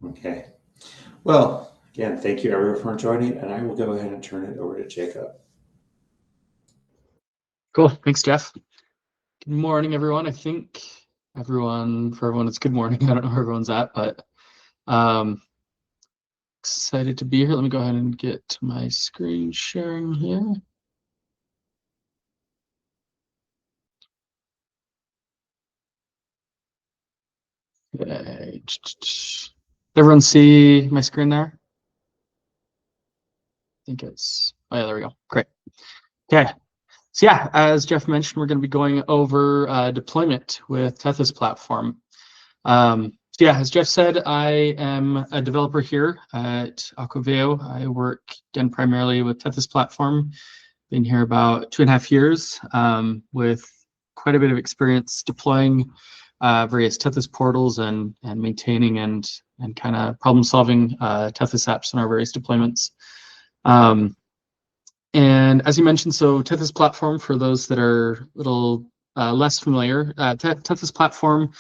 Okay. Well, again, thank you everyone for joining, and I will go ahead and turn it over to Jacob. Cool. Thanks, Jeff. Good morning, everyone. I think for everyone, it's good morning. I don't know where everyone's at, but excited to be here. Let me go ahead and get my screen sharing here. Okay. Did everyone see my screen there? I think it's, oh yeah, there we go. Great. Okay. So yeah, as Jeff mentioned, we're going to be going over deployment with Tethys Platform. So yeah, as Jeff said, I am a developer here at Aquaveo. I work again primarily with Tethys Platform. Been here about 2.5 years with quite a bit of experience deploying various Tethys portals and maintaining and kind of problem solving Tethys apps in our various deployments. And as you mentioned, so Tethys Platform, for those that are a little less familiar, Tethys Platform,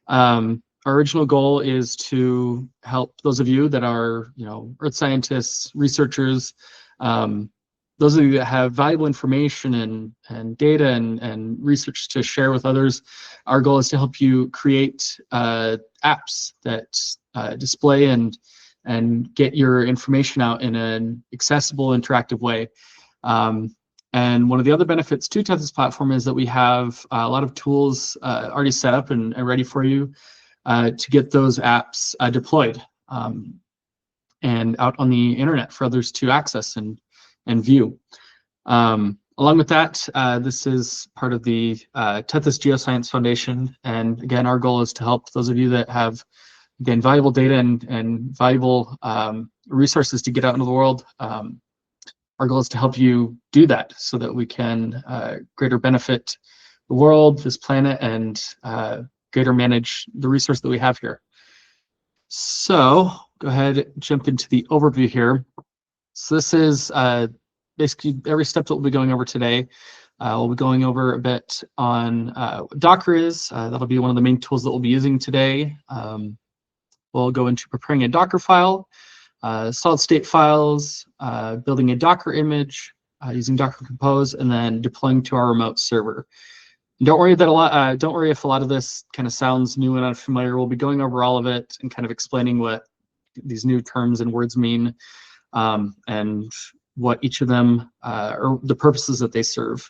our original goal is to help those of you that are, earth scientists, researchers, those of you that have valuable information and data and research to share with others. Our goal is to help you create apps that display and get your information out in an accessible, interactive way. And one of the other benefits to Tethys Platform is that we have a lot of tools already set up and ready for you to get those apps deployed and out on the internet for others to access and view. Along with that, this is part of the Tethys Geoscience Foundation. And again, our goal is to help those of you that have, again, valuable data and valuable resources to get out into the world. Our goal is to help you do that so that we can greater benefit the world, this planet, and greater manage the resource that we have here. So go ahead, jump into the overview here. So this is basically every step that we'll be going over today. We'll be going over a bit on what Docker is. That'll be one of the main tools that we'll be using today. We'll go into preparing a Docker file, solid state files, building a Docker image, using Docker Compose, and then deploying to our remote server. And don't worry if a lot of this kind of sounds new and unfamiliar. We'll be going over all of it and kind of explaining what these new terms and words mean, and what each of them or the purposes that they serve.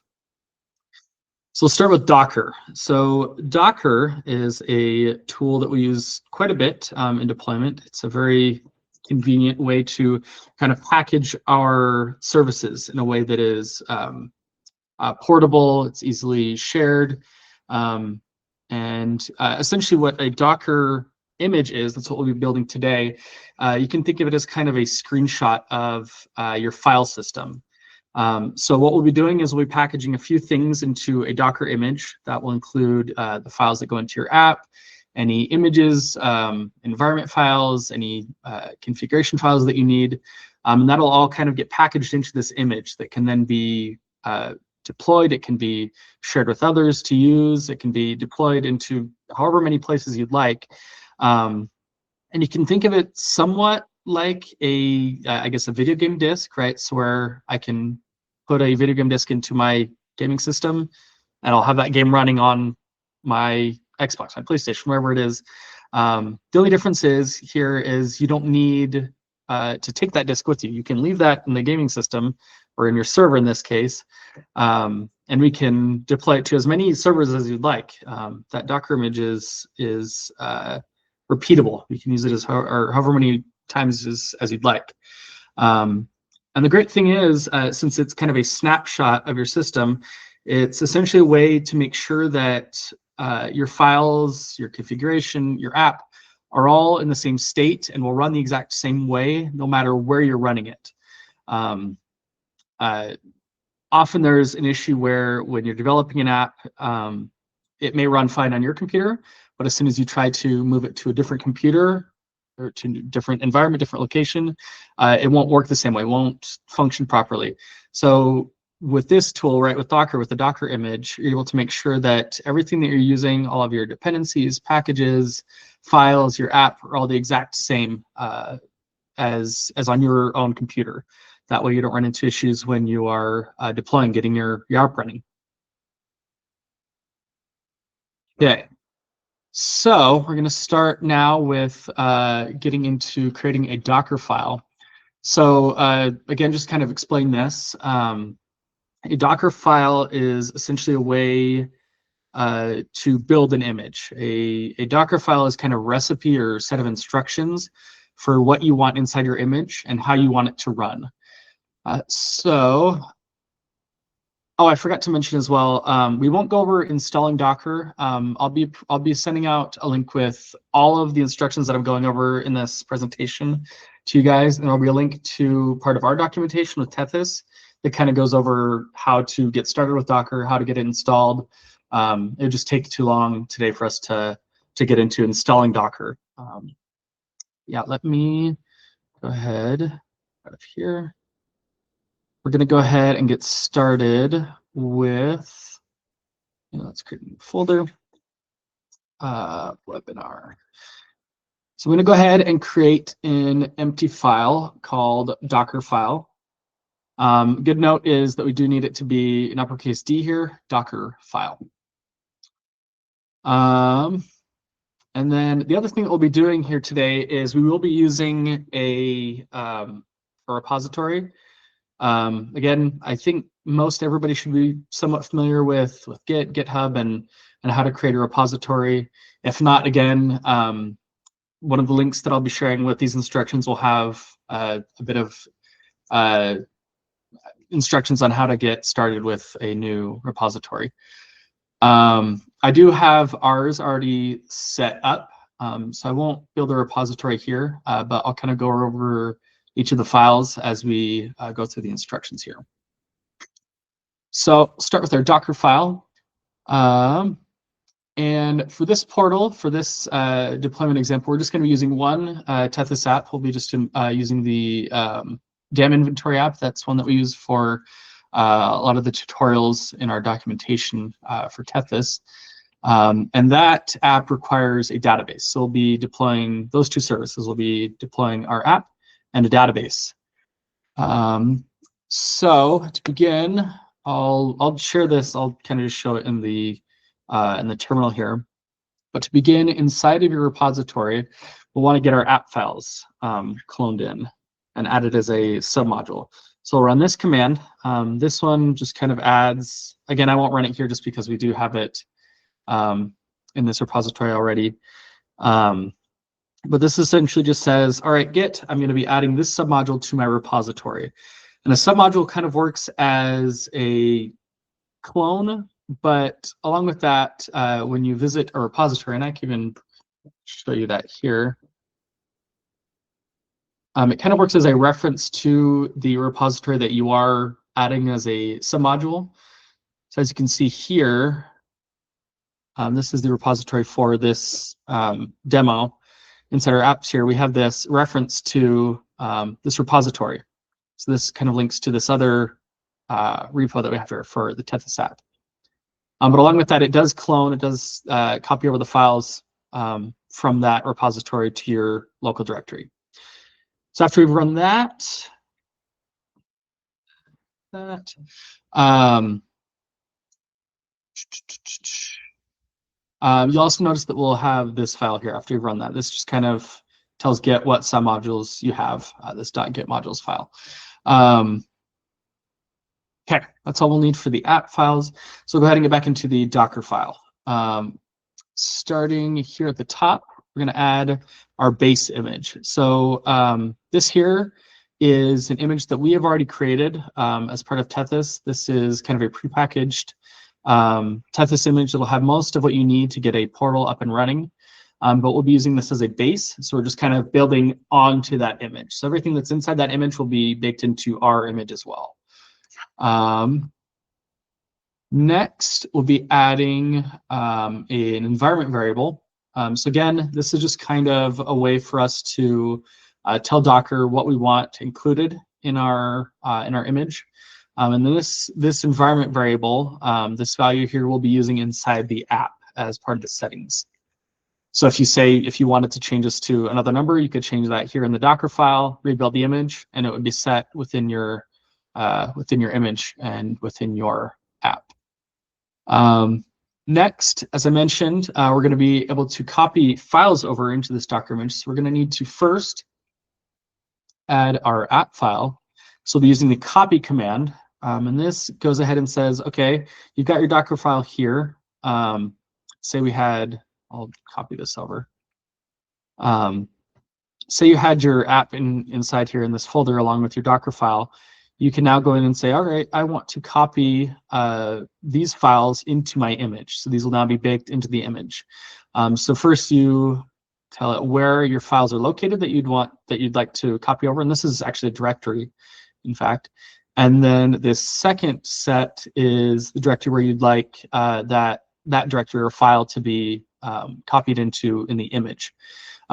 So we'll start with Docker. So Docker is a tool that we use quite a bit in deployment. It's a very convenient way to kind of package our services in a way that is portable, it's easily shared, and essentially what a Docker image is, that's what we'll be building today. You can think of it as kind of a screenshot of your file system. So what we'll be doing is we'll be packaging a few things into a Docker image that will include the files that go into your app, any images, environment files, any configuration files that you need, and that'll all kind of get packaged into this image that can then be deployed. It can be shared with others to use. It can be deployed into however many places you'd like. And you can think of it somewhat like I guess a video game disc, right? So where I can put a video game disc into my gaming system and I'll have that game running on my Xbox, my PlayStation, wherever it is. The only difference here is you don't need to take that disc with you. You can leave that in the gaming system or in your server in this case, and we can deploy it to as many servers as you'd like. That Docker image is repeatable. You can use it as however many times as you'd like. And the great thing is, since it's kind of a snapshot of your system, it's essentially a way to make sure that your files, your configuration, your app are all in the same state and will run the exact same way no matter where you're running it. Often there's an issue where when you're developing an app, it may run fine on your computer, but as soon as you try to move it to a different computer or to a different environment, different location, it won't work the same way, it won't function properly. So with this tool, right, with Docker, with the Docker image, you're able to make sure that everything that you're using, all of your dependencies, packages, files, your app are all the exact same as on your own computer. That way you don't run into issues when you are deploying, getting your app running. Okay, so we're going to start now with getting into creating a Docker file. So again, just kind of explain this. A Docker file is essentially a way to build an image. A Docker file is kind of a recipe or set of instructions for what you want inside your image and how you want it to run. Oh, I forgot to mention as well, we won't go over installing Docker. I'll be sending out a link with all of the instructions that I'm going over in this presentation to you guys, and there'll be a link to part of our documentation with Tethys that kind of goes over how to get started with Docker, how to get it installed. It would just take too long today for us to get into installing Docker. Yeah, let me go ahead out of here. We're going to go ahead and get started with, let's create a new folder, webinar. So I'm going to go ahead and create an empty file called Docker file. Good note is that we do need it to be in uppercase D here, Docker file. And then the other thing that we'll be doing here today is we will be using a repository. Again, I think most everybody should be somewhat familiar with Git, GitHub, and how to create a repository. If not, again, one of the links that I'll be sharing with these instructions will have a bit of instructions on how to get started with a new repository. I do have ours already set up, so I won't build a repository here, but I'll kind of go over each of the files as we go through the instructions here. So start with our Docker file. And for this portal, for this deployment example, we're just going to be using one Tethys app. We'll be just using the dam inventory app. That's one that we use for a lot of the tutorials in our documentation for Tethys. And that app requires a database. So we'll be deploying those two services. We'll be deploying our app and a database. So to begin, I'll share this. I'll kind of just show it in the terminal here. But to begin, inside of your repository, we'll want to get our app files cloned in and added as a submodule. So we'll run this command. This one just kind of adds, again, I won't run it here just because we do have it in this repository already. But this essentially just says, all right, Git, I'm going to be adding this submodule to my repository. And a submodule kind of works as a clone, but along with that, when you visit a repository, and I can even show you that here, it kind of works as a reference to the repository that you are adding as a submodule. So as you can see here, this is the repository for this demo. Inside our apps here, we have this reference to this repository. So this kind of links to this other repo that we have here for the Tethys app. But along with that, it does clone, it does copy over the files from that repository to your local directory. So after we've run that, you'll also notice that we'll have this file here after you've run that. This just kind of tells Git what submodules you have, this .git modules file. Okay, that's all we'll need for the app files. So go ahead and get back into the Docker file. Starting here at the top, we're going to add our base image. So this here is an image that we have already created as part of Tethys. This is kind of a prepackaged Tethys image that will have most of what you need to get a portal up and running. But we'll be using this as a base. So we're just kind of building onto that image. So everything that's inside that image will be baked into our image as well. Next, we'll be adding an environment variable. So again, this is just kind of a way for us to tell Docker what we want included in our image. And then this environment variable, this value here, we'll be using inside the app as part of the settings. So if you wanted to change this to another number, you could change that here in the Docker file, rebuild the image, and it would be set within your image and within your app. Next, as I mentioned, we're going to be able to copy files over into this Docker image. So we're going to need to first add our app file. So we'll be using the copy command. And this goes ahead and says, okay, you've got your Docker file here. Say we had, I'll copy this over. Say you had your app inside here in this folder along with your Docker file. You can now go in and say, all right, I want to copy these files into my image. So these will now be baked into the image. So first you tell it where your files are located that you'd like to copy over. And this is actually a directory, in fact. And then this second set is the directory where you'd like that directory or file to be copied into in the image.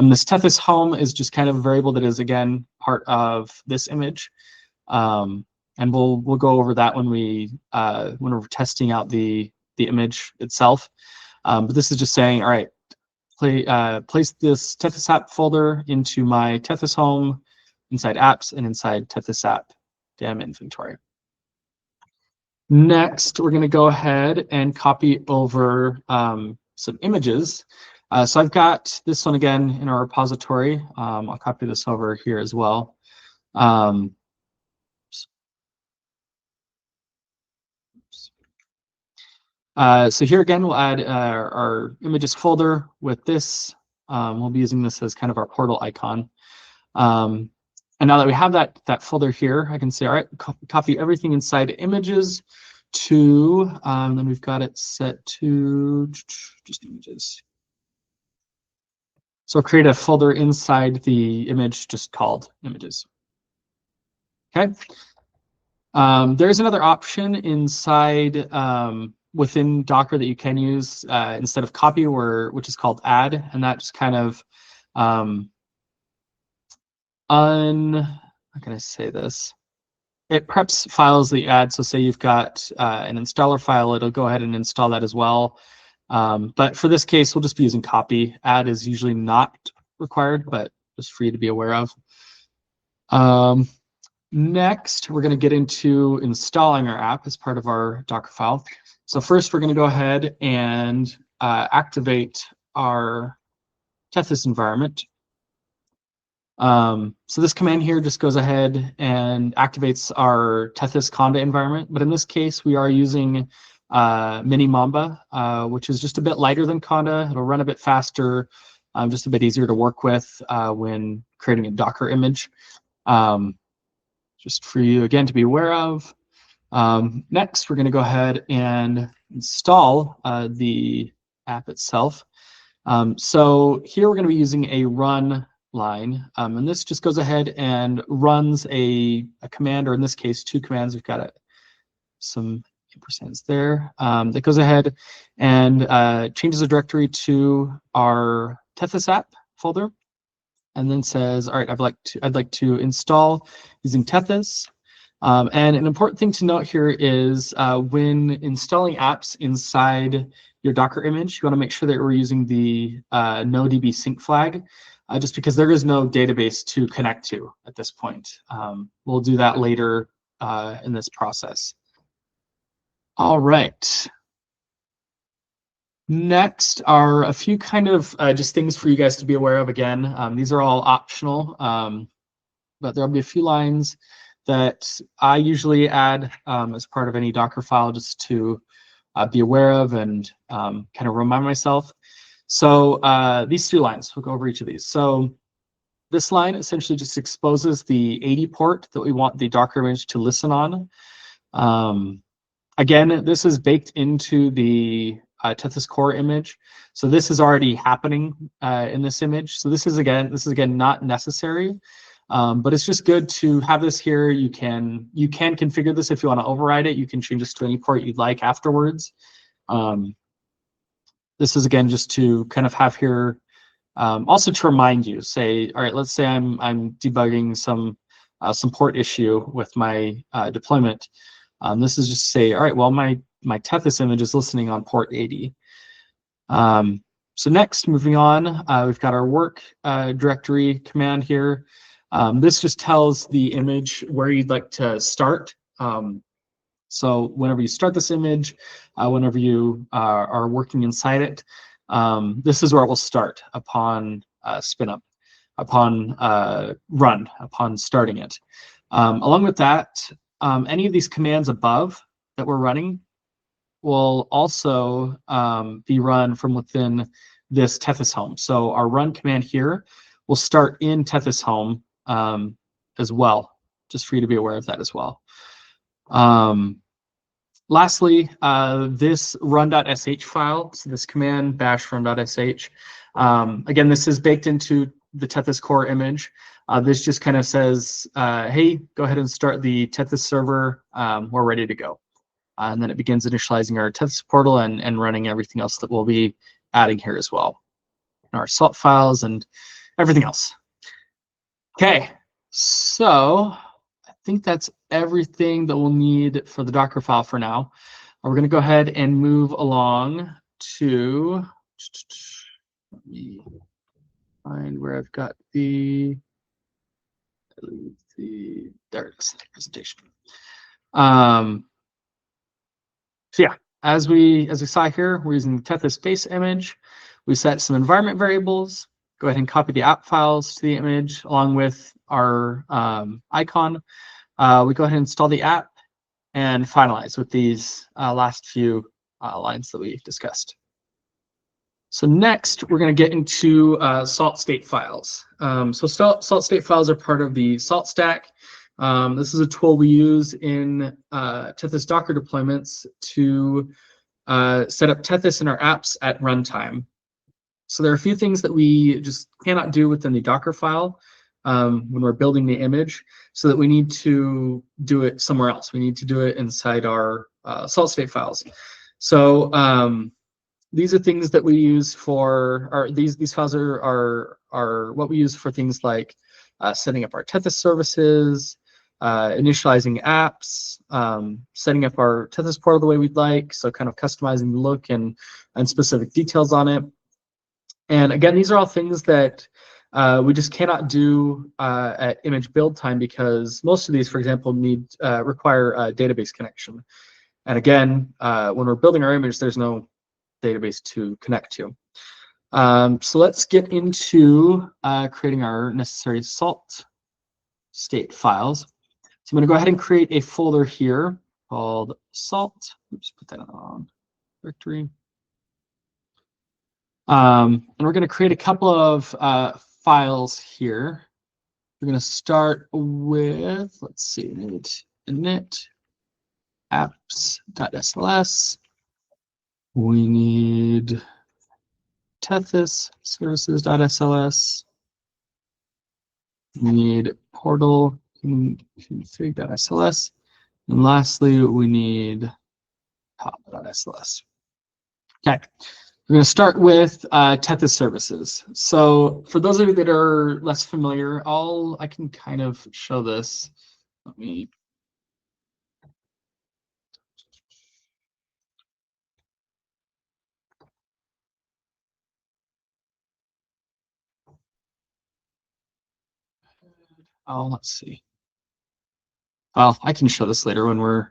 This Tethys home is just kind of a variable that is, again, part of this image. And we'll go over that when we're testing out the image itself. But this is just saying, all right, place this Tethys app folder into my Tethys home, inside apps, and inside Tethys app dem inventory. Next, we're going to go ahead and copy over some images. So I've got this one again in our repository. I'll copy this over here as well. So here again, we'll add our images folder with this. We'll be using this as kind of our portal icon. And now that we have that folder here, I can say, all right, copy everything inside images to, then we've got it set to just images. So create a folder inside the image just called images. Okay. There's another option inside within Docker that you can use instead of copy, which is called add, and that just kind of how can I say this? It preps files that you add. So say you've got an installer file, it'll go ahead and install that as well. But for this case, we'll just be using copy. Add is usually not required, but just for you to be aware of. Next, we're going to get into installing our app as part of our Docker file. So first, we're going to go ahead and activate our Tethys environment. So this command here just goes ahead and activates our Tethys Conda environment. But in this case, we are using Mini Mamba, which is just a bit lighter than Conda. It'll run a bit faster, just a bit easier to work with when creating a Docker image. Just for you, again, to be aware of. Next, we're going to go ahead and install the app itself. So here we're going to be using a run line, and this just goes ahead and runs a command, or in this case, two commands. We've got some ampersands there. That goes ahead and changes the directory to our Tethys app folder, and then says, all right, I'd like to install using Tethys. And an important thing to note here is when installing apps inside your Docker image, you want to make sure that we're using the NoDB sync flag, just because there is no database to connect to at this point. We'll do that later in this process. All right. Next are a few kind of just things for you guys to be aware of. Again, these are all optional, but there'll be a few lines that I usually add as part of any Docker file just to be aware of and kind of remind myself. So these 3 lines, we'll go over each of these. So this line essentially just exposes the 80 port that we want the Docker image to listen on. Again, this is baked into the Tethys core image. So this is already happening in this image. So this is again not necessary, but it's just good to have this here. You can configure this if you want to override it. You can change this to any port you'd like afterwards. This is again just to kind of have here, also to remind you. Say, all right, let's say I'm debugging some port issue with my deployment. This is just to say, all right, well, my Tethys image is listening on port 80. So next, moving on, we've got our work directory command here. This just tells the image where you'd like to start. So whenever you start this image, whenever you are working inside it, this is where it will start upon spin up, upon run, upon starting it. Along with that, any of these commands above that we're running will also be run from within this Tethys home. So our run command here will start in Tethys home as well, just for you to be aware of that as well. Lastly, this run.sh file, so this command bash run.sh, again, this is baked into the Tethys core image. This just kind of says, hey, go ahead and start the Tethys server. We're ready to go. And then it begins initializing our Tethys portal and running everything else that we'll be adding here as well. Our salt files and everything else. Okay, so I think that's everything that we'll need for the Docker file for now. We're going to go ahead and move along to, let me find where I've got there it is, presentation. So yeah, as we saw here, we're using the Tethys base image. We set some environment variables. Go ahead and copy the app files to the image along with our icon. We go ahead and install the app and finalize with these last few lines that we discussed. So next, we're going to get into salt state files. So salt state files are part of the salt stack. This is a tool we use in Tethys Docker deployments to set up Tethys in our apps at runtime. So there are a few things that we just cannot do within the Docker file when we're building the image, so that we need to do it somewhere else. We need to do it inside our salt state files. So these are things that we use for, or these files are what we use for things like setting up our Tethys services, initializing apps, setting up our Tethys portal the way we'd like, so kind of customizing the look and specific details on it. And again, these are all things that we just cannot do at image build time, because most of these, for example, require a database connection. And again, when we're building our image, there's no database to connect to. So let's get into creating our necessary salt state files. So I'm going to go ahead and create a folder here called salt. Oops, put that on directory. And we're going to create a couple of files here. We're going to start with, let's see, init apps.sls. We need Tethys services.sls. We need portal config.sls. And lastly, we need top.sls. Okay, we're going to start with Tethys services. So for those of you that are less familiar, I can kind of show this. Let me. Oh, let's see. Well, I can show this later when we're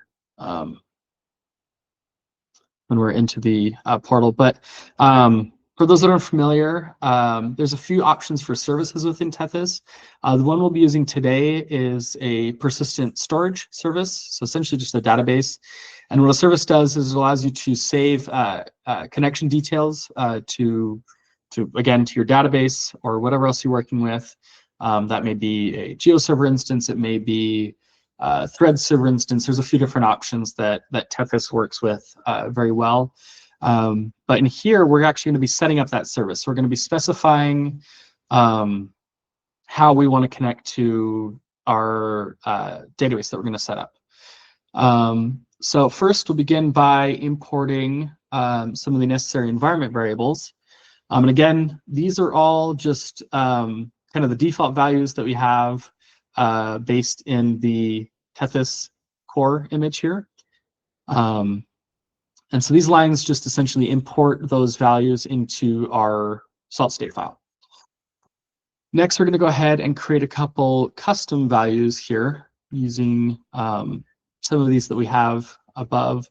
into the portal. But for those that aren't familiar, there's a few options for services within Tethys. The one we'll be using today is a persistent storage service, so essentially just a database. And what a service does is it allows you to save connection details to your database or whatever else you're working with. That may be a GeoServer instance, it may be thread server instance. There's a few different options that Tethys works with very well. But in here, we're actually going to be setting up that service. So we're going to be specifying how we want to connect to our database that we're going to set up. So first, we'll begin by importing some of the necessary environment variables. And again, these are all just kind of the default values that we have based in the Tethys core image here. And so these lines just essentially import those values into our salt state file. Next, we're going to go ahead and create a couple custom values here using some of these that we have above.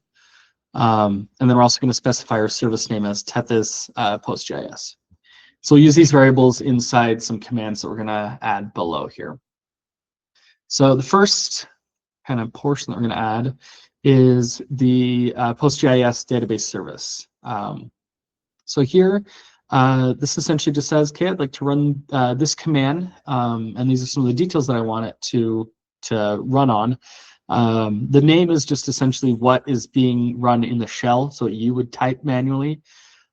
And then we're also going to specify our service name as Tethys PostGIS. So we'll use these variables inside some commands that we're going to add below here. So the first kind of portion that we're going to add is the PostGIS database service. So here, this essentially just says, okay, I'd like to run this command, and these are some of the details that I want it to run on. The name is just essentially what is being run in the shell, so you would type manually.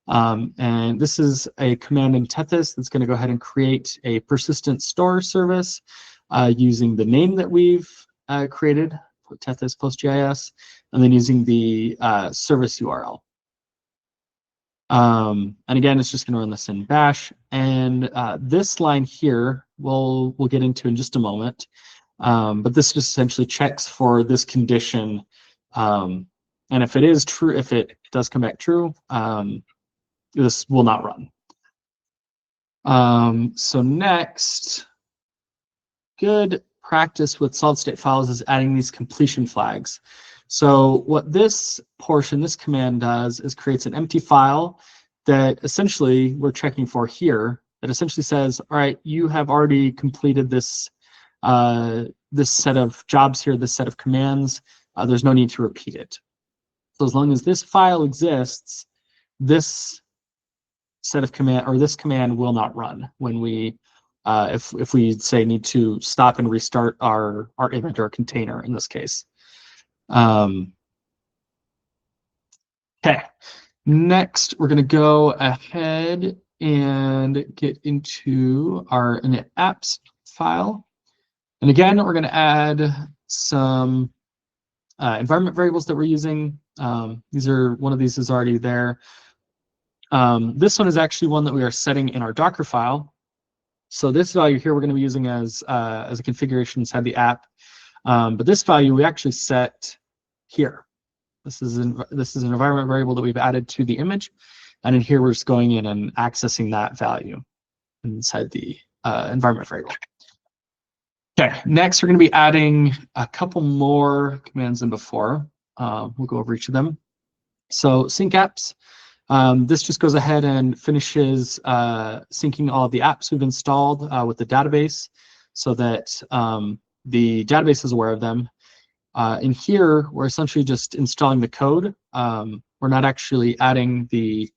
And this is a command in Tethys that's going to go ahead and create a persistent store service using the name that we've created, Tethys PostGIS, and then using the service URL. And again, it's just going to run this in Bash. And this line here, we'll get into in just a moment. But this just essentially checks for this condition. And if it is true, if it does come back true, this will not run. So next, good practice with solid state files is adding these completion flags. So what this portion, this command does is creates an empty file that essentially we're checking for here that essentially says, all right, you have already completed this, this set of jobs here, this set of commands. There's no need to repeat it. So as long as this file exists, this set of command or this command will not run when we if we say need to stop and restart our image or container in this case. Okay, next we're going to go ahead and get into our init apps file. And again, we're going to add some environment variables that we're using. One of these is already there. This one is actually one that we are setting in our Docker file. So this value here we're going to be using as a configuration inside the app. But this value we actually set here. This is an environment variable that we've added to the image, and in here we're just going in and accessing that value inside the environment variable. Okay, next we're going to be adding a couple more commands than before. We'll go over each of them. So sync apps. This just goes ahead and finishes syncing all of the apps we've installed with the database so that the database is aware of them. In here, we're essentially just installing the code. We're not actually adding the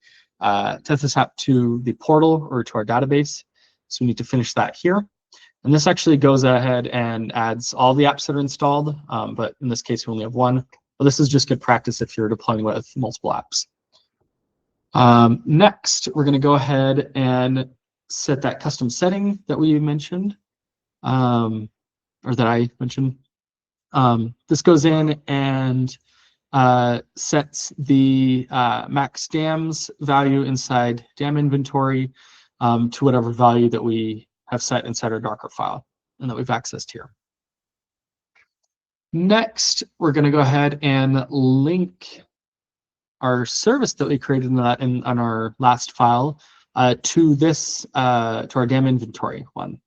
Tethys app to the portal or to our database. So we need to finish that here. And this actually goes ahead and adds all the apps that are installed. But in this case, we only have one. But this is just good practice if you're deploying with multiple apps. Next, we're going to go ahead and set that custom setting that we mentioned, or that I mentioned. This goes in and sets the max dams value inside dam inventory to whatever value that we have set inside our Docker file and that we've accessed here. Next, we're going to go ahead and link our service that we created on our last file to this to our dam inventory one.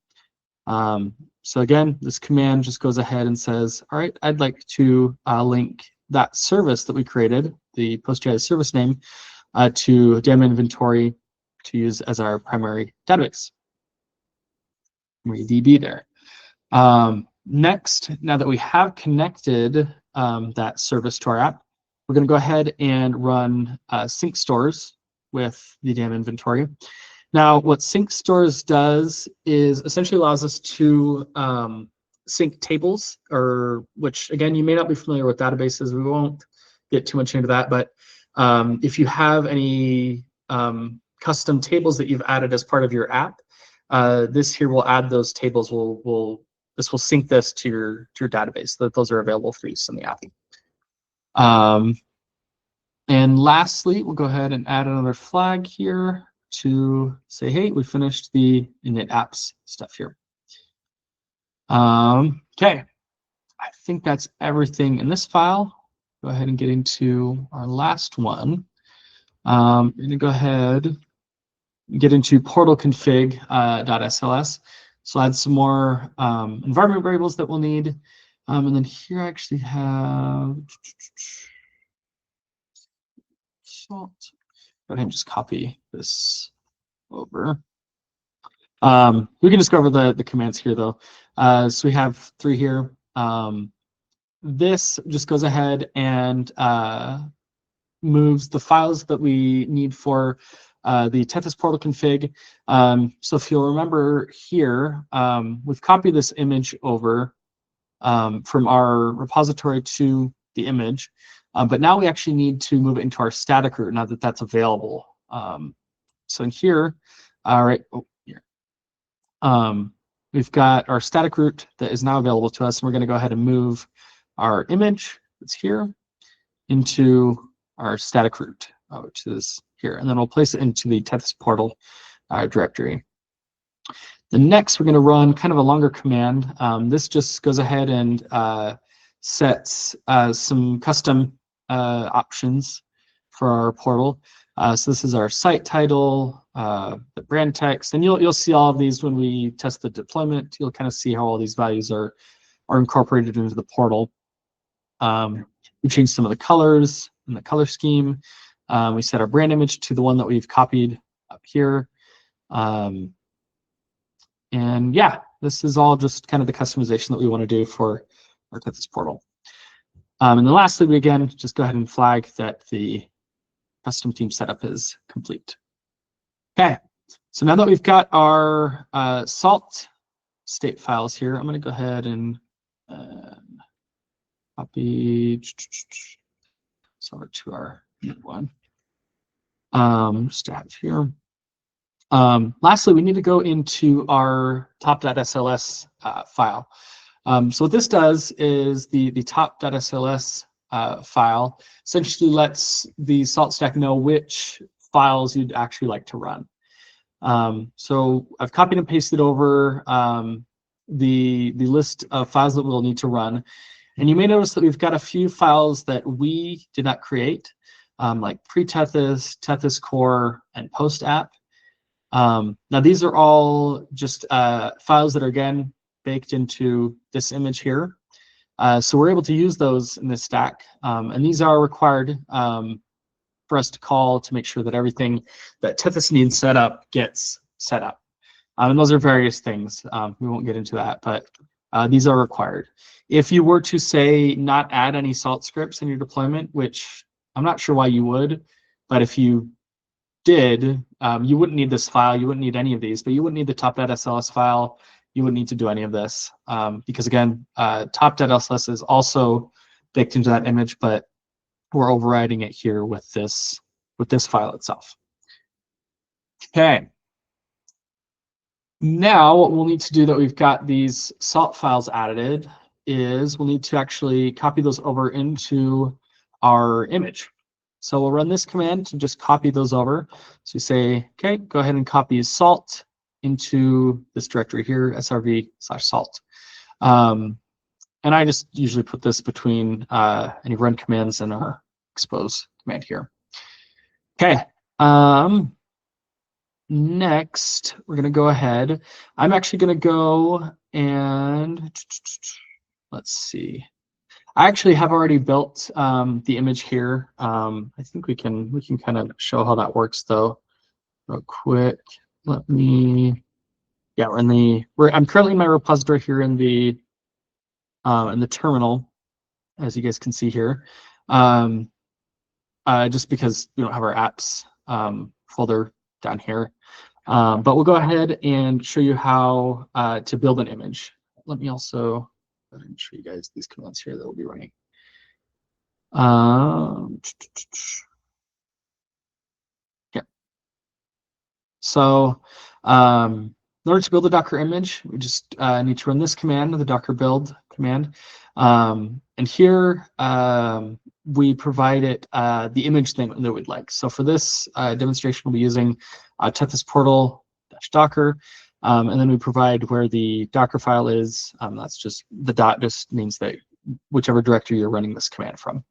So again, this command just goes ahead and says, all right, I'd like to link that service that we created, the PostGIS service name, to dam inventory to use as our primary database. DB there. Next, now that we have connected that service to our app, we're going to go ahead and run sync stores with the dam inventory. Now, what sync stores does is essentially allows us to sync tables, or which again, you may not be familiar with databases. We won't get too much into that, but if you have any custom tables that you've added as part of your app, this here will add those tables. This will sync this to your database so that those are available for use in the app. And lastly, we'll go ahead and add another flag here to say, hey, we finished the init apps stuff here. Okay, I think that's everything in this file. go ahead and get into our last one. We're going to go ahead and get into portal config .sls. So add some more environment variables that we'll need. And then here I actually have salt. Go ahead and just copy this over. We can just go over the commands here though. So we have 3 here. This just goes ahead and moves the files that we need for the Tethys portal config. So if you'll remember here, we've copied this image over from our repository to the image, but now we actually need to move it into our static root now that that's available. So in here, all right, here. We've got our static root that is now available to us, and we're going to go ahead and move our image that's here into our static root, which is here, and then we'll place it into the Tethys portal directory. The next, we're going to run kind of a longer command. This just goes ahead and sets some custom options for our portal. So this is our site title, the brand text, and you'll see all of these when we test the deployment. You'll kind of see how all these values are incorporated into the portal. We changed some of the colors and the color scheme. We set our brand image to the one that we've copied up here. And yeah, this is all just kind of the customization that we want to do for our Tethys portal. And then lastly, we again just go ahead and flag that the custom theme setup is complete. Okay, so now that we've got our salt state files here, I'm going to go ahead and copy this over to our new one. Just to have here. Lastly, we need to go into our top.sls file. So what this does is the top.sls file essentially lets the salt stack know which files you'd actually like to run. So I've copied and pasted over the list of files that we'll need to run. And you may notice that we've got a few files that we did not create, like pre-Tethys, Tethys core, and post app. Now these are all just files that are again baked into this image here. So we're able to use those in this stack. And these are required for us to call to make sure that everything that Tethys needs set up gets set up. And those are various things. We won't get into that, but these are required. If you were to say not add any salt scripts in your deployment, which I'm not sure why you would, but if you did, you wouldn't need this file, you wouldn't need any of these, but you wouldn't need the top.sls file, you wouldn't need to do any of this. Because again, top.sls is also baked into that image, but we're overriding it here with this file itself. Okay. Now what we'll need to do that we've got these salt files added is we'll need to actually copy those over into our image. So we'll run this command to just copy those over. So we say, okay, go ahead and copy salt into this directory here, srv/salt. And I just usually put this between any run commands and our expose command here. Okay. Next, we're going to go ahead. I'm actually going to go and let's see. I actually have already built the image here. I think we can kind of show how that works though, real quick. Let me. Yeah, I'm currently in my repository here in the terminal, as you guys can see here. Just because we don't have our apps folder down here. But we'll go ahead and show you how to build an image. Let me also go ahead and show you guys these commands here that we'll be running. Yeah. So in order to build a Docker image, we just need to run this command, the docker build command. And here we provide it the image thing that we'd like. So for this demonstration, we'll be using Tethys portal-docker, and then we provide where the Docker file is. That's just the dot just means that whichever directory you're running this command from.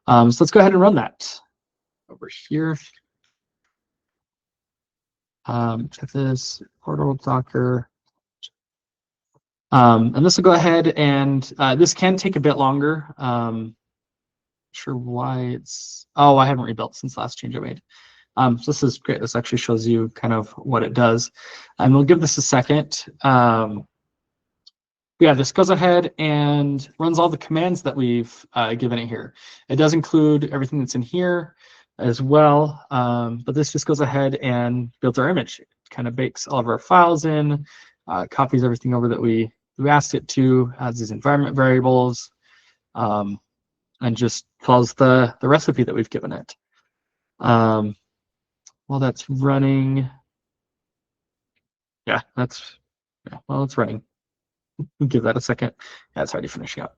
So let's go ahead and run that over here. Tethys portal Docker. And this will go ahead and this can take a bit longer. Sure why it's, oh, I haven't rebuilt since the last change I made. So this is great. This actually shows you kind of what it does. And we'll give this a second. Yeah, this goes ahead and runs all the commands that we've given it here. It does include everything that's in here as well, but this just goes ahead and builds our image. It kind of bakes all of our files in, copies everything over that we asked it to, adds these environment variables, and just follows the recipe that we've given it. While that's running, yeah, well, it's running. We'll give that a second. Yeah, it's already finishing up.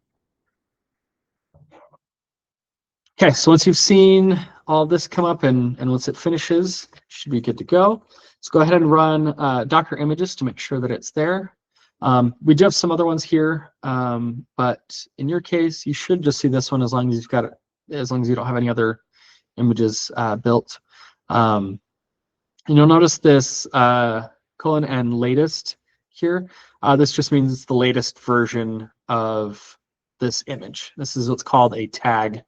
Okay, so once you've seen all this come up and once it finishes, it should be good to go. Let's go ahead and run Docker images to make sure that it's there. We do have some other ones here, but in your case, you should just see this one as long as you've got it, as long as you don't have any other images built. And you'll notice this colon and latest here. This just means it's the latest version of this image. This is what's called a tag,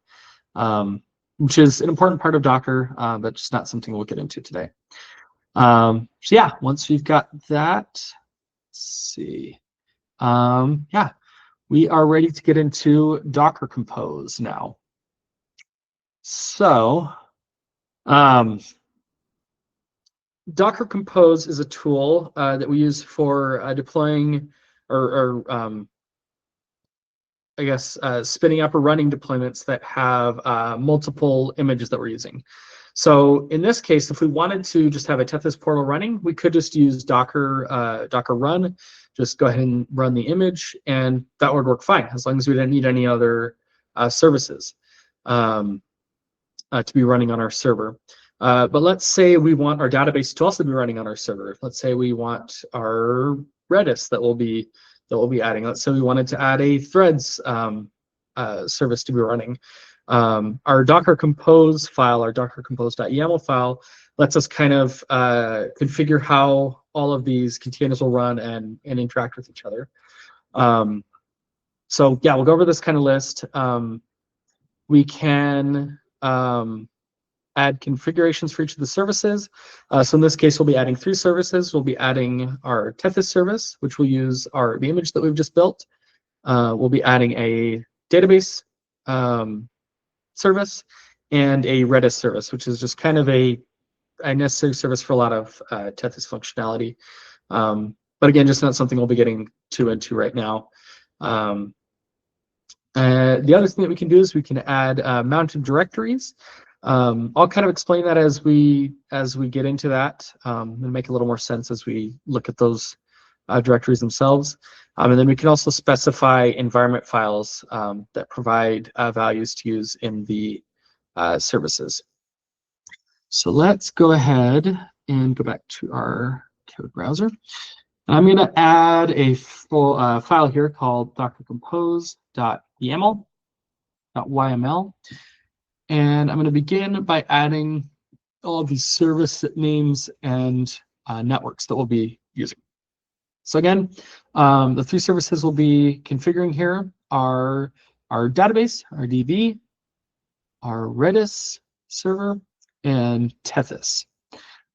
which is an important part of Docker, but just not something we'll get into today. So yeah, once we've got that, let's see. Yeah, we are ready to get into Docker Compose now. So Docker Compose is a tool that we use for deploying or I guess spinning up or running deployments that have multiple images that we're using. So in this case, if we wanted to just have a Tethys portal running, we could just use Docker run, just go ahead and run the image, and that would work fine as long as we didn't need any other services to be running on our server. But let's say we want our database to also be running on our server. Let's say we want our Redis that we'll be adding. Let's say we wanted to add a Threads service to be running. Our Docker Compose file, our Docker Compose.yaml file, lets us kind of configure how all of these containers will run and interact with each other. So yeah, we'll go over this kind of list. We can add configurations for each of the services. So in this case, we'll be adding 3 services. We'll be adding our Tethys service, which will use the image that we've just built. We'll be adding a database service and a Redis service, which is just kind of a necessary service for a lot of Tethys functionality. But again, just not something we'll be getting too into right now. The other thing that we can do is we can add mounted directories. I'll kind of explain that as we get into that and make a little more sense as we look at those directories themselves. And then we can also specify environment files that provide values to use in the services. So let's go ahead and go back to our code browser. And I'm going to add a full file here called dockercompose.yaml. And I'm going to begin by adding all of these service names and networks that we'll be using. So again, the 3 services we'll be configuring here are our database, our DB, our Redis server, and Tethys.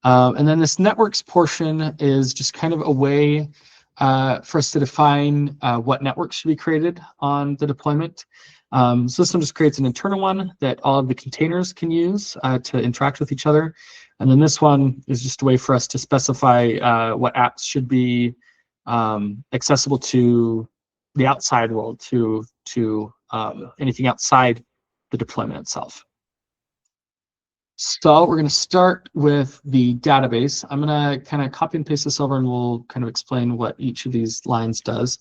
And then this networks portion is just kind of a way for us to define what networks should be created on the deployment. So this one just creates an internal one that all of the containers can use to interact with each other. And then this one is just a way for us to specify what apps should be accessible to the outside world, to anything outside the deployment itself. So we're going to start with the database. I'm going to kind of copy and paste this over, and we'll kind of explain what each of these lines does.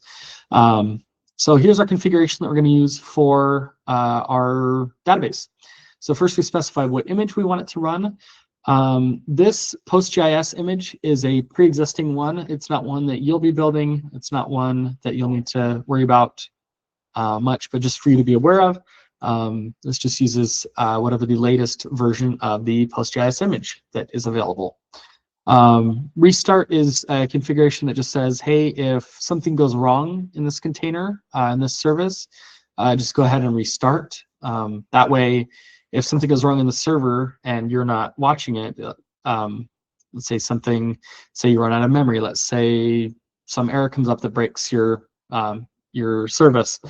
So here's our configuration that we're going to use for our database. So first we specify what image we want it to run. This PostGIS image is a pre-existing one. It's not one that you'll be building. It's not one that you'll need to worry about much, but just for you to be aware of. This just uses whatever the latest version of the PostGIS image that is available. Restart is a configuration that just says, hey, if something goes wrong in this container, in this service, just go ahead and restart. That way, if something goes wrong in the server and you're not watching it, let's say you run out of memory, let's say some error comes up that breaks your service,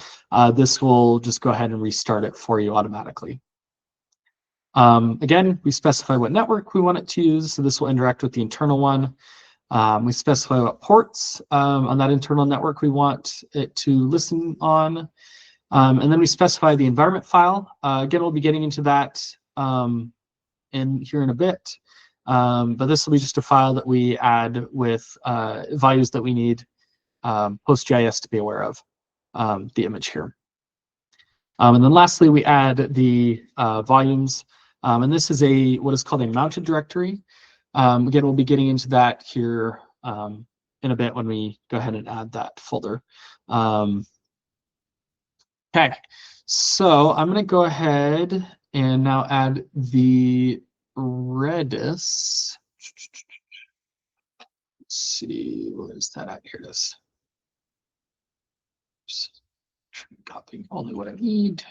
this will just go ahead and restart it for you automatically. Again, we specify what network we want it to use, so this will interact with the internal one. We specify what ports on that internal network we want it to listen on. And then we specify the environment file. Again, we'll be getting into that here in a bit. But this will be just a file that we add with values that we need PostGIS to be aware of, the image here. And then lastly, we add the volumes. And this is what is called a mounted directory. Again, we'll be getting into that here in a bit when we go ahead and add that folder. Okay, so I'm going to go ahead and now add the Redis. Let's see, where is that at? Here it is. Just copying only what I need.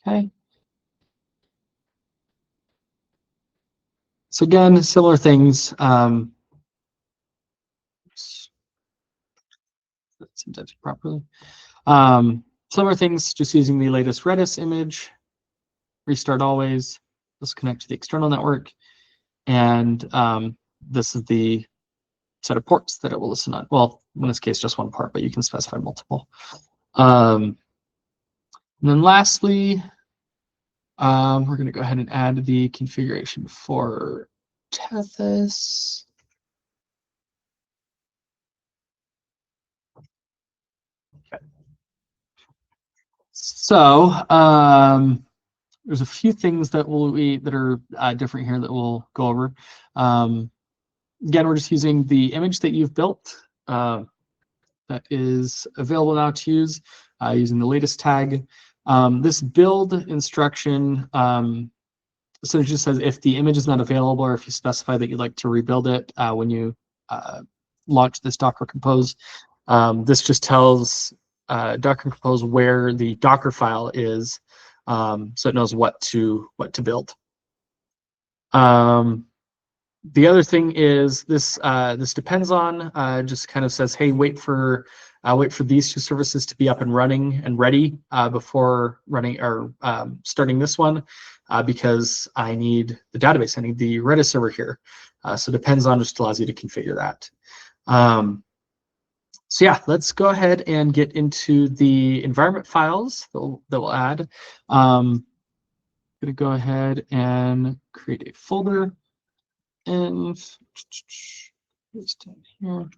Okay. So again, similar things. That's indented properly. Similar things, just using the latest Redis image. Restart always. Let's connect to the external network, and this is the set of ports that it will listen on. Well, in this case, just one port, but you can specify multiple. And then lastly, we're going to go ahead and add the configuration for Tethys. Okay. So there's a few things that are different here that we'll go over. Again, we're just using the image that you've built that is available now to use using the latest tag. This build instruction, so it just says if the image is not available or if you specify that you'd like to rebuild it when you launch this Docker Compose, this just tells Docker Compose where the Docker file is, so it knows what to build. The other thing is this depends on, just kind of says, hey, wait for these two services to be up and running and ready before running or starting this one, because I need the database. I need the Redis server here. So depends on, just allows you to configure that. So yeah, let's go ahead and get into the environment files that we'll add. I'm going to go ahead and create a folder. And here.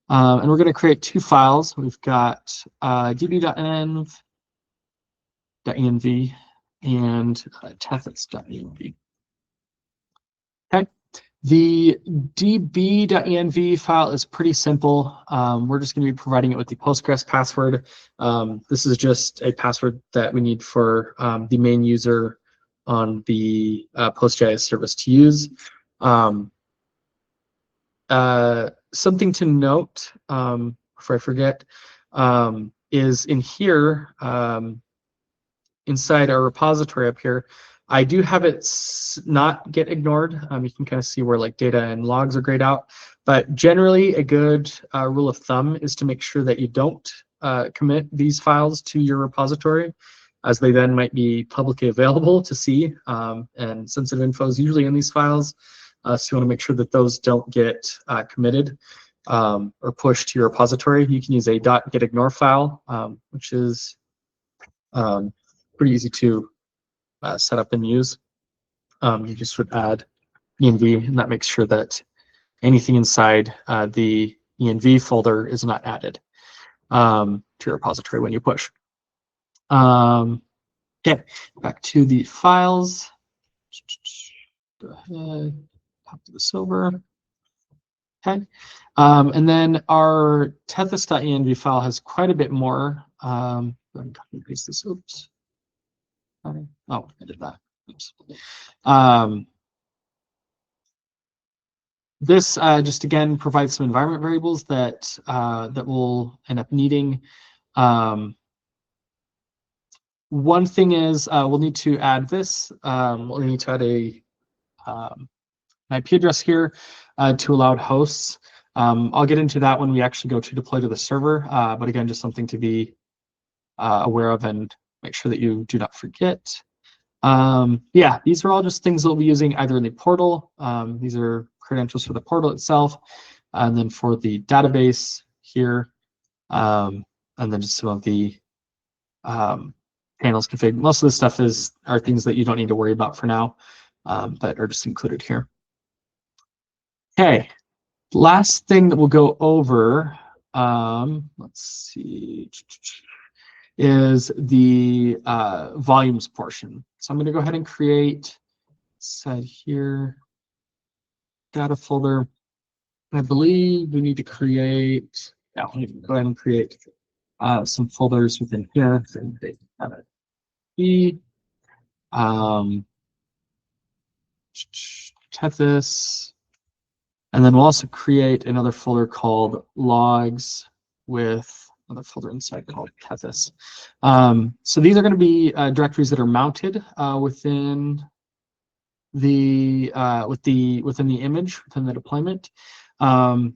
And we're going to create two files. We've got db.env, .env, and tethys.env. Okay. The db.env file is pretty simple. We're just going to be providing it with the Postgres password. This is just a password that we need for the main user on the PostGIS service to use. Something to note before I forget is in here, inside our repository up here, I do have it not get ignored. You can kind of see where like data and logs are grayed out, but generally a good rule of thumb is to make sure that you don't commit these files to your repository, as they then might be publicly available to see, and sensitive info is usually in these files. So you want to make sure that those don't get committed or pushed to your repository. You can use a .getignore file, which is pretty easy to set up and use. You just would add env, and that makes sure that anything inside the env folder is not added to your repository when you push. Okay, back to the files. Go ahead, copy this over. Okay. And then our tethys.env file has quite a bit more. Go ahead and copy and paste this. Oops. Oh, I did that. Oops. This just again provides some environment variables that that we'll end up needing. One thing is we'll need to add this. We'll need to add a an IP address here to allowed hosts. I'll get into that when we actually go to deploy to the server. But again, just something to be aware of and make sure that you do not forget. Yeah, these are all just things that we'll be using either in the portal. These are credentials for the portal itself, and then for the database here, and then just some of the panels config. Most of this stuff are things that you don't need to worry about for now, but are just included here. Okay, last thing that we'll go over, let's see, is the volumes portion. So I'm going to go ahead and create, set here, data folder. I believe we need to create, yeah, we need to go ahead and create some folders within here. So they have a key, Tethys, and then we'll also create another folder called logs with another folder inside called Tethys. So these are going to be directories that are mounted within the within the image, within the deployment. And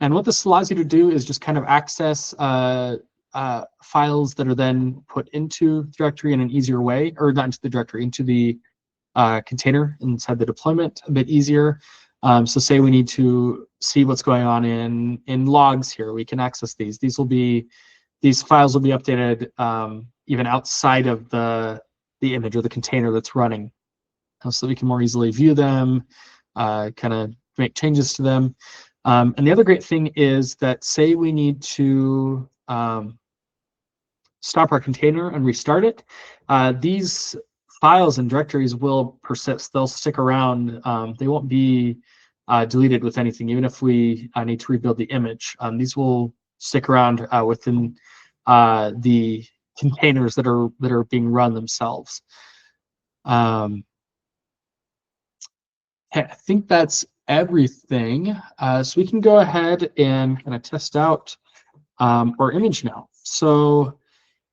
what this allows you to do is just kind of access files that are then put into the directory in an easier way, or not into the directory, into the container inside the deployment a bit easier. So say we need to see what's going on in logs here, we can access these. These files will be updated even outside of the image or the container that's running, so that we can more easily view them, kind of make changes to them. And the other great thing is that say we need to stop our container and restart it, these files and directories will persist. They'll stick around. They won't be deleted with anything, even if we need to rebuild the image. These will stick around within the containers that are being run themselves. Okay, I think that's everything. So we can go ahead and kind of test out our image now. So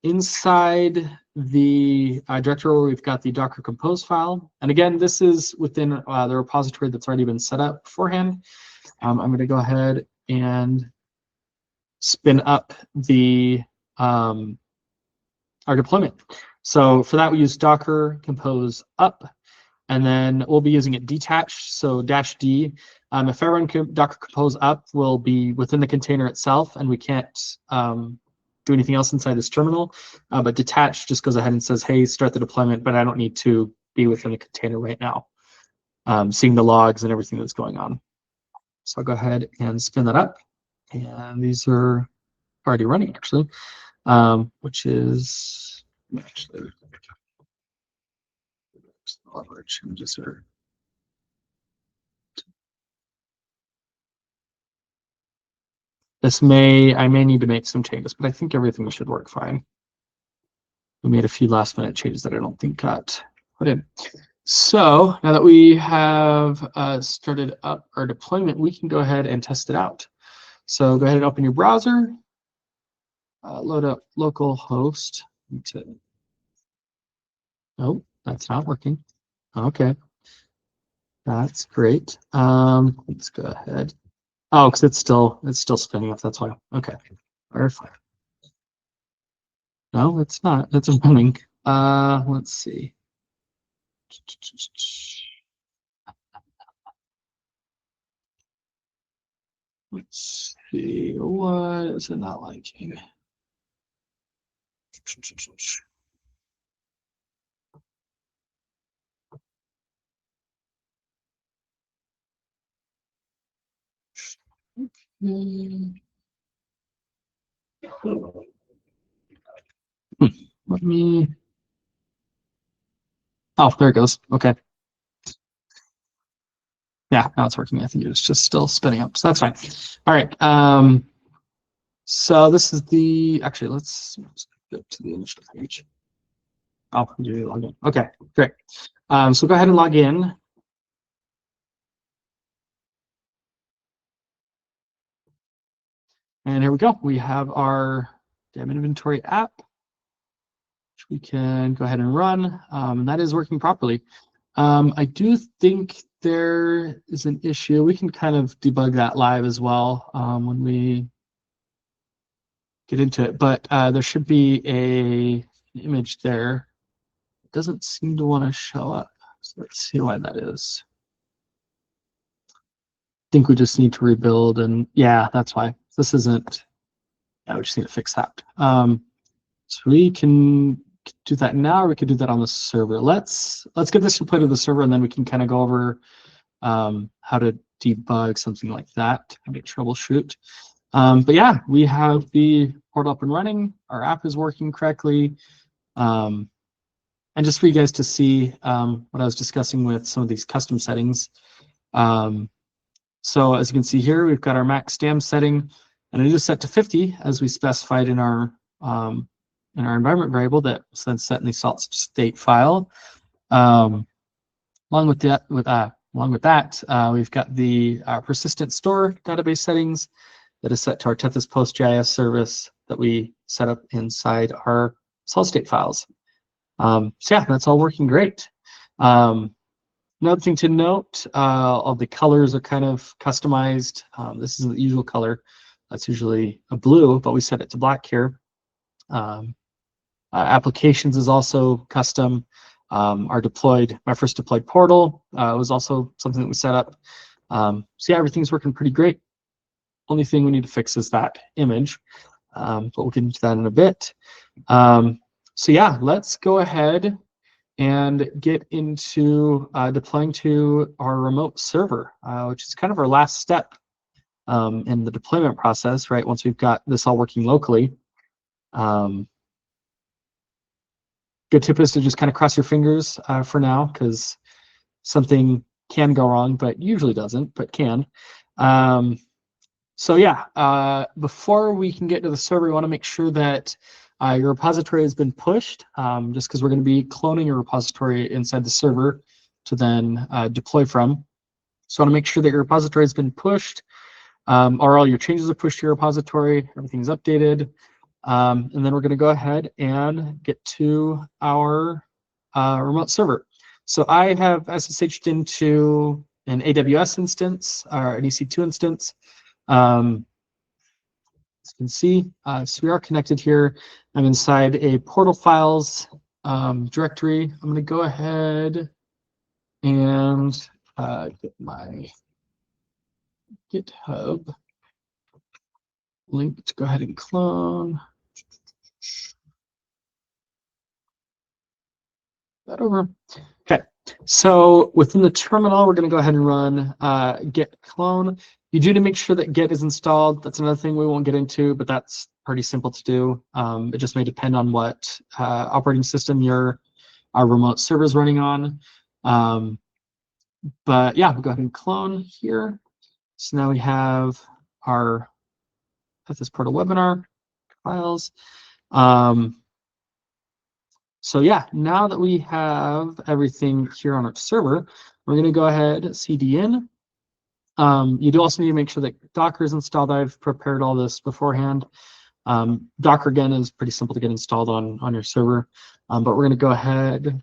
inside the directory where we've got the Docker Compose file, and again, this is within the repository that's already been set up beforehand. I'm going to go ahead and spin up the our deployment. So for that, we use Docker Compose up, and then we'll be using it detached, so -d. If I run Docker Compose up, we'll be within the container itself, and we can't do anything else inside this terminal. But detached just goes ahead and says, hey, start the deployment, but I don't need to be within the container right now, seeing the logs and everything that's going on. So I'll go ahead and spin that up. And these are already running, actually, which is actually all of our changes are. I may need to make some changes, but I think everything should work fine. We made a few last minute changes that I don't think got put in. So now that we have started up our deployment, we can go ahead and test it out. So go ahead and open your browser, load up localhost. Oh, that's not working. Okay, that's great. Let's go ahead. Oh, because it's still spinning up. That's why. Okay, verify. No, it's not. It's running. Let's see. Let's see. What is it not liking? Let me. Oh, there it goes. Okay. Yeah, now it's working. I think it's just still spinning up, so that's fine. All right. So this is actually, let's go to the initial page. Oh, you log in. Okay, great. So go ahead and log in. And here we go. We have our dam inventory app, which we can go ahead and run. And that is working properly. I do think there is an issue. We can kind of debug that live as well when we get into it. But there should be an image there. It doesn't seem to want to show up. So let's see why that is. I think we just need to rebuild, and yeah, that's why. This isn't, yeah, we just need to fix that. So we can do that now, or we could do that on the server. Let's get this deployed to the server, and then we can kind of go over how to debug something like that, how to troubleshoot. But yeah, we have the portal up and running. Our app is working correctly. And just for you guys to see what I was discussing with some of these custom settings. So as you can see here, we've got our max dam setting, and it is set to 50 as we specified in our environment variable that was then set in the salt state file. Along with that, we've got the persistent store database settings that is set to our Tethys PostGIS service that we set up inside our salt state files. So yeah, that's all working great. Another thing to note, all the colors are kind of customized. This isn't the usual color. That's usually a blue, but we set it to black here. Applications is also custom. My first deployed portal was also something that we set up. So yeah, everything's working pretty great. Only thing we need to fix is that image, but we'll get into that in a bit. So yeah, let's go ahead and get into deploying to our remote server, which is kind of our last step in the deployment process, right? Once we've got this all working locally. Good tip is to just kind of cross your fingers for now, because something can go wrong, but usually doesn't, but can. So yeah, before we can get to the server, we want to make sure that your repository has been pushed, just because we're going to be cloning your repository inside the server to then deploy from. So I want to make sure that your repository has been pushed, or all your changes are pushed to your repository, everything's updated. And then we're going to go ahead and get to our remote server. So I have SSH'd into an AWS instance, or an EC2 instance. As you can see, so we are connected here. I'm inside a portal files directory. I'm going to go ahead and get my GitHub link to go ahead and clone that over. Okay, so within the terminal, we're going to go ahead and run git clone. You do need to make sure that git is installed. That's another thing we won't get into, but that's pretty simple to do. It just may depend on what operating system our remote server is running on. But yeah, we'll go ahead and clone here. So now we have our Tethys Portal webinar files. So yeah, now that we have everything here on our server, we're going to go ahead cd in. You do also need to make sure that Docker is installed. I've prepared all this beforehand. Docker, again, is pretty simple to get installed on your server, but we're going to go ahead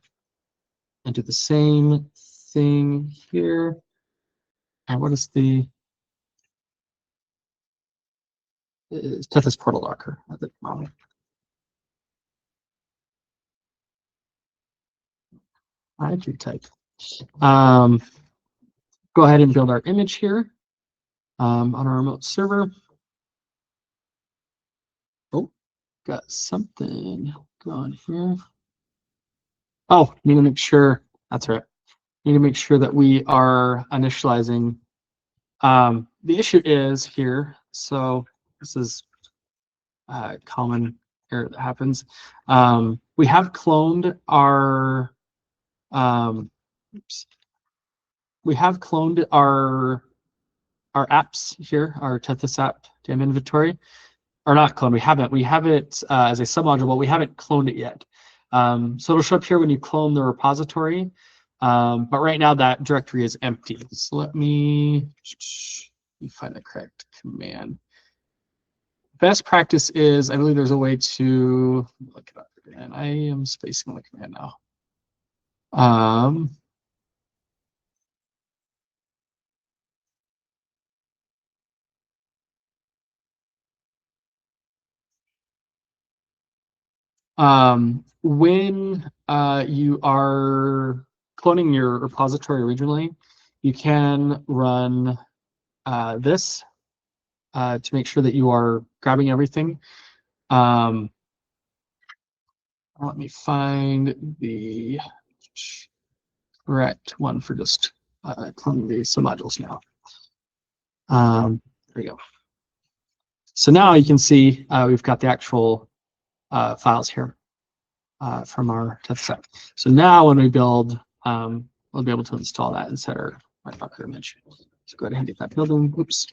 and do the same thing here. And what is the Tethys Portal Docker? I do type. Go ahead and build our image here on our remote server. Oh, got something going here. Oh, need to make sure, that's right. Need to make sure that we are initializing. The issue is here, so this is a common error that happens. We have cloned our, oops, we have cloned our apps here, our Tethys app DM inventory, or not cloned. We have it as a submodule, but we haven't cloned it yet. So it'll show up here when you clone the repository. But right now that directory is empty. So let me find the correct command. Best practice is, I believe there's a way to look it up again. I am spacing the command now. When you are cloning your repository originally, you can run this to make sure that you are grabbing everything. Let me find the correct one for just cloning the submodules now. There we go. So now you can see we've got the actual files here from our test set. So now when we build, we'll be able to install that and set our Docker image. So go ahead and get that building. Oops.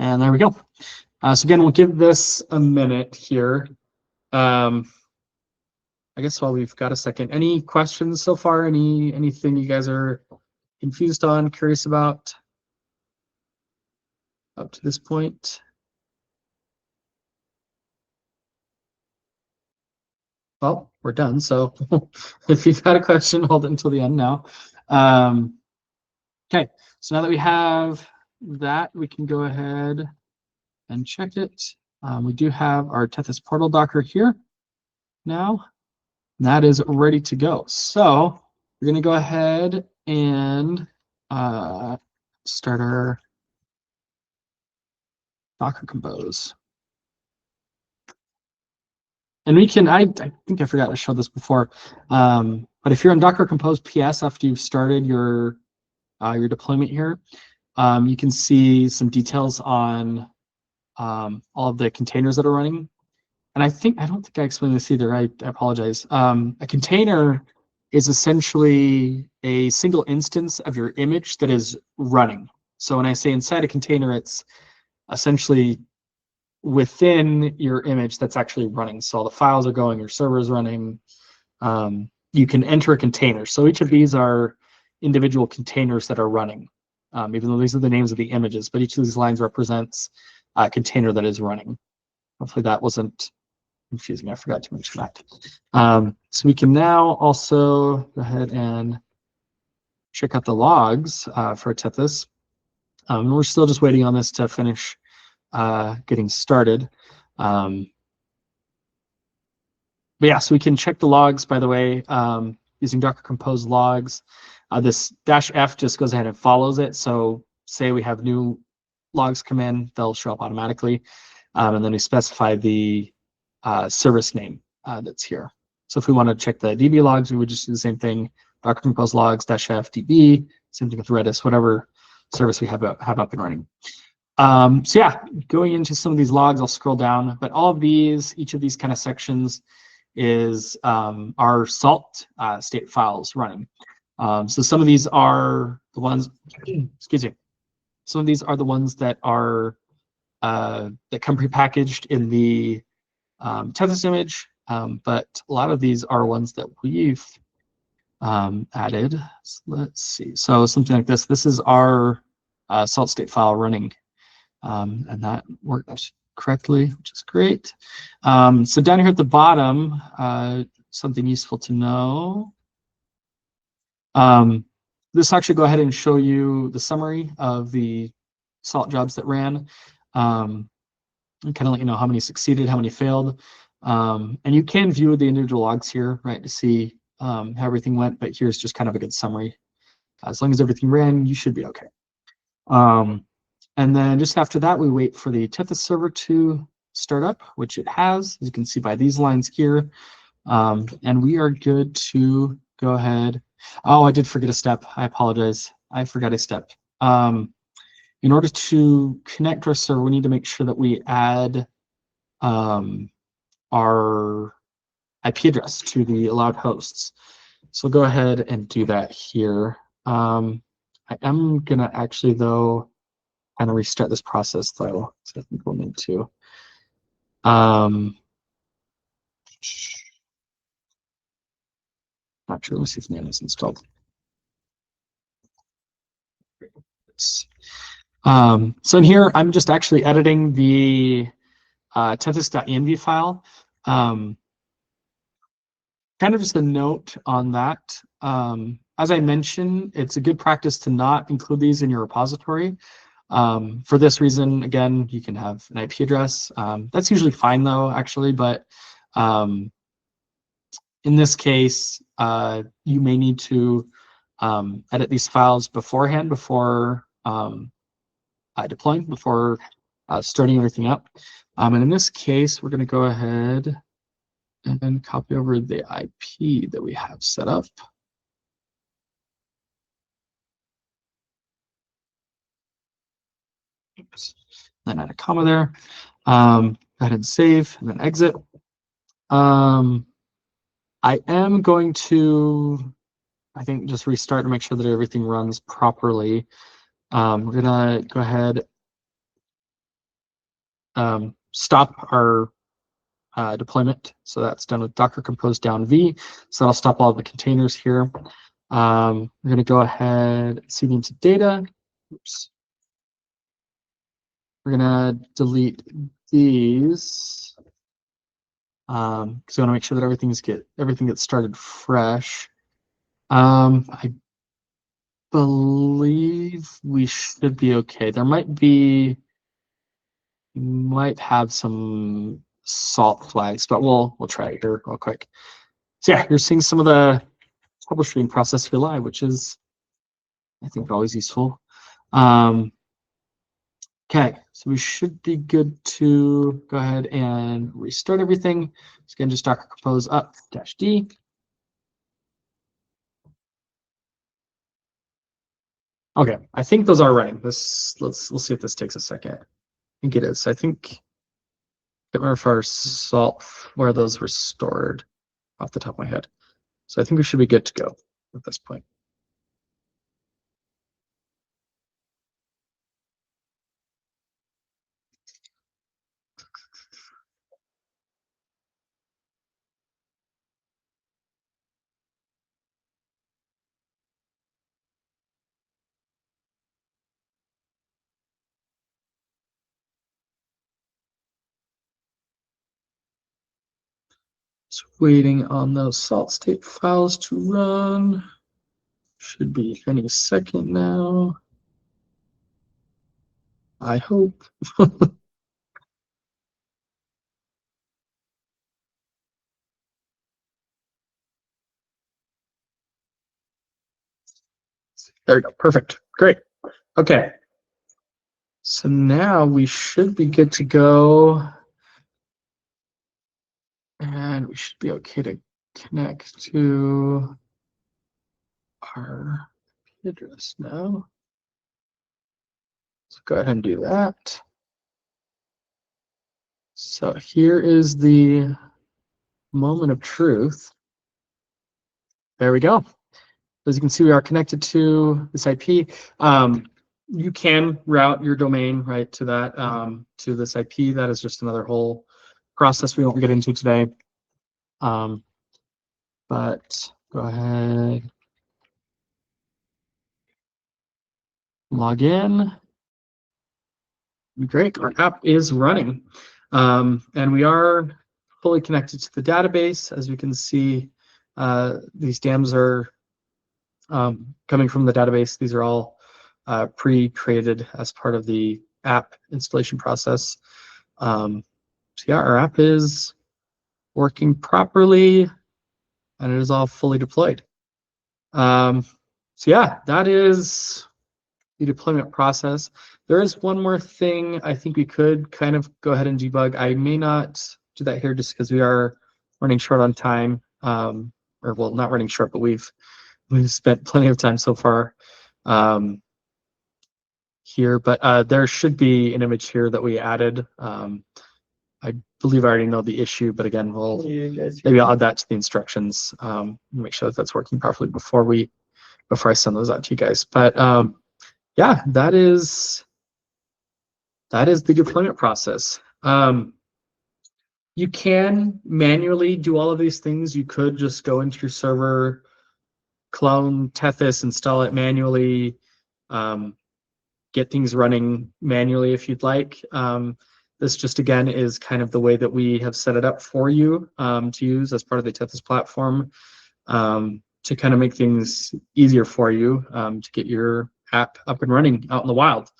And there we go. So again, we'll give this a minute here. I guess while we've got a second, any questions so far? Anything you guys are confused on, curious about up to this point? Well, we're done. So if you've got a question, hold it until the end now. Okay, so now that we have that, we can go ahead and check it. We do have our Tethys portal Docker here now. And that is ready to go. So we're going to go ahead and start our Docker Compose. And we can, I think I forgot to show this before, but if you're in Docker Compose PS after you've started your deployment here, you can see some details on all of the containers that are running. And I don't think I explained this either. I apologize. A container is essentially a single instance of your image that is running. So when I say inside a container, it's essentially within your image that's actually running. So all the files are going, your server is running. You can enter a container. So each of these are individual containers that are running, even though these are the names of the images, but each of these lines represents a container that is running. Hopefully that wasn't confusing. I forgot to mention that. So we can now also go ahead and check out the logs for Tethys. We're still just waiting on this to finish getting started. But yeah, so we can check the logs, by the way, using Docker Compose logs. This -f just goes ahead and follows it. So say we have new logs come in, they'll show up automatically. And then we specify the service name that's here. So if we want to check the DB logs, we would just do the same thing. Docker Compose logs -f DB, same thing with Redis, whatever service we have up and running. So yeah, going into some of these logs, I'll scroll down, but all of these, each of these kind of sections is our salt state files running. So some of these are the ones, excuse me, some of these are the ones that are that come prepackaged in the Tethys image, but a lot of these are ones that we've added. So let's see. So something like this. This is our salt state file running, and that worked correctly, which is great. So down here at the bottom, something useful to know. This will actually go ahead and show you the summary of the salt jobs that ran. And kind of let you know how many succeeded, how many failed. And you can view the individual logs here, right, to see how everything went, but here's just kind of a good summary. As long as everything ran, you should be okay. And then just after that, we wait for the Tethys server to start up, which it has, as you can see by these lines here. And we are good to go ahead. Oh, I did forget a step. I apologize. I forgot a step. In order to connect to our server, we need to make sure that we add our IP address to the allowed hosts. So go ahead and do that here. I am gonna actually though kind of restart this process though, so I think we'll need to. Not sure. Let's see if Nano is installed. So in here, I'm just actually editing the tethys.env file. Kind of just a note on that. As I mentioned, it's a good practice to not include these in your repository. For this reason, again, you can have an IP address. That's usually fine though, actually, but in this case, you may need to edit these files beforehand before deploying, before starting everything up. And in this case, we're going to go ahead and copy over the IP that we have set up. Oops. Then add a comma there. Go ahead and save and then exit. I am going to, I think, just restart to make sure that everything runs properly. We're gonna go ahead, stop our deployment. So that's done with Docker compose down V. So that'll stop all the containers here. We're gonna go ahead, cd into data. Oops. We're gonna delete these because we want to make sure that everything gets started fresh. I believe we should be okay. There might have some salt flags, but we'll try it here real quick. So yeah, you're seeing some of the troubleshooting process here live, which is, I think, always useful. Okay, so we should be good to go ahead and restart everything. So again, just Docker compose up -d. Okay, I think those are running. We'll see if this takes a second. I think it is. I think, I can't remember if our salt, where those were stored off the top of my head. So I think we should be good to go at this point. Just waiting on those salt state files to run. Should be any second now. I hope. There we go. Perfect. Great. Okay. So now we should be good to go. And we should be okay to connect to our address now. So go ahead and do that. So here is the moment of truth. There we go. As you can see, we are connected to this IP. You can route your domain right to that, to this IP. That is just another whole process we won't get into today. But go ahead, log in. Great, our app is running. And we are fully connected to the database. As you can see, these dams are coming from the database. These are all pre-created as part of the app installation process. So yeah, our app is working properly and it is all fully deployed. So yeah, that is the deployment process. There is one more thing I think we could kind of go ahead and debug. I may not do that here just because we are running short on time. Or well, not running short, but we've spent plenty of time so far here. But there should be an image here that we added I believe I already know the issue, but again, maybe I'll add that to the instructions, make sure that that's working properly before I send those out to you guys. But yeah, that is the deployment process. You can manually do all of these things. You could just go into your server, clone Tethys, install it manually, get things running manually if you'd like. This just, again, is kind of the way that we have set it up for you to use as part of the Tethys platform, to kind of make things easier for you to get your app up and running out in the wild.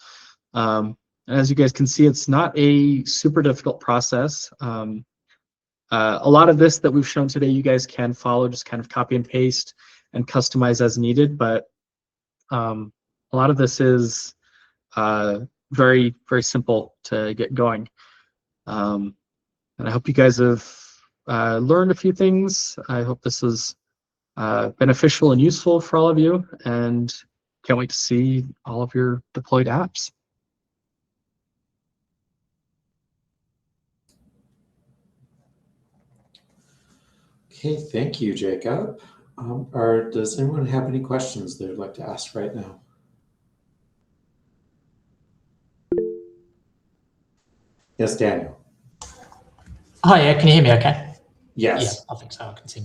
As you guys can see, it's not a super difficult process. A lot of this that we've shown today, you guys can follow, just kind of copy and paste and customize as needed. But a lot of this is very, very simple to get going. And I hope you guys have learned a few things. I hope this is beneficial and useful for all of you, and can't wait to see all of your deployed apps. Okay, thank you, Jacob. Does anyone have any questions they'd like to ask right now? Yes, Daniel. Hi, can you hear me okay? Yes. Yeah, I think so. I can see